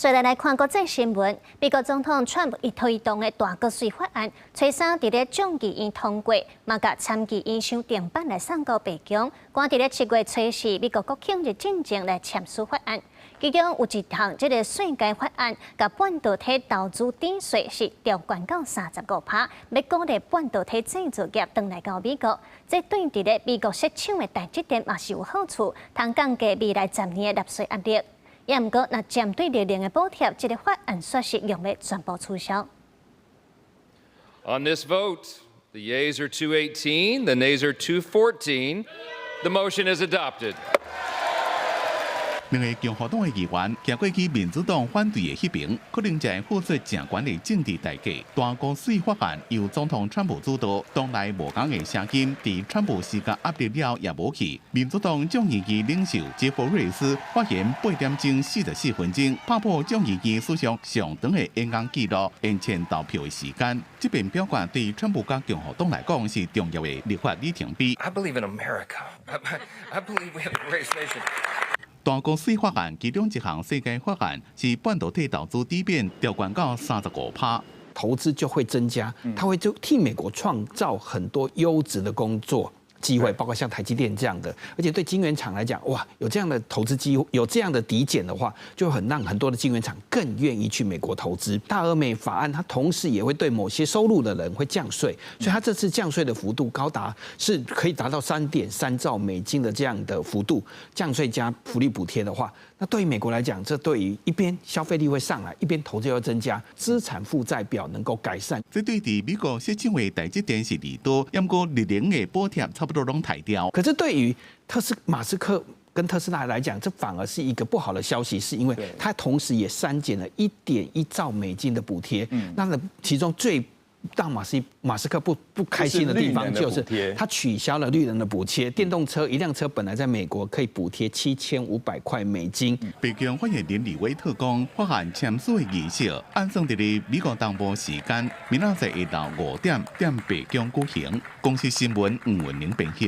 再来看国际新闻，美国总统川普伊推动的大国税法案，催生伫咧众议院通过，嘛甲参议院商定版来送到白宫，赶伫咧7月初四美国国庆日进前来签署法案。其中有一项即个税改法案，甲半导体投资抵税是调悬到35%，要鼓励半导体制造业转来到美国。这对伫咧美国设厂的台积电嘛是有好处，通降低未来10年的纳税压力。也毋过，若针对绿能的补贴，这个法案说是用要全部取消。On this vote, the yeas are 218, the nays are 214. The motion is adopted. 两个共和党的议员行过去民主党反对的迄边，可能才会付出正悬的政治代价。大国税法案由总统川普主导，党内无共的声音，伫川普施加压力了也无去。民主党众议院领袖杰弗瑞斯发言8点钟44分钟，打破众议院史上上长的演讲记录，延前投票的时间。这边表决对川普甲共和党来讲是重要的立法里程碑。I believe in America. I believe we have a great nation. 大国税法案其中一项税改法案是半导体投资底面调悬到35%，投资就会增加，它会就替美国创造很多优质的工作机会，包括像台积电这样的，而且对晶圆厂来讲，哇，有这样的投资机会，有这样的抵减的话，就很让很多的晶圆厂更愿意去美国投资。大俄美法案它同时也会对某些收入的人会降税，所以它这次降税的幅度高达是可以达到3.3兆美金的这样的幅度，降税加福利补贴的话，那对于美国来讲，这对于一边消费力会上来，一边投资又增加，资产负债表能够改善。这对伫美国设厂的台积电是利多，不过绿能的补贴差不多拢抬掉。可是对于马斯克跟特斯拉来讲，这反而是一个不好的消息，是因为它同时也删减了1.1兆美金的补贴。那其中最让马斯克不开心的地方就是他取消了绿能的补贴，电动车一辆车本来在美国可以补贴7500块美金。白宫发言人李威特讲，法案签署的仪式按算伫咧美国东部时间明仔载下昼5点在白宫举行。公司新闻吴文玲编辑。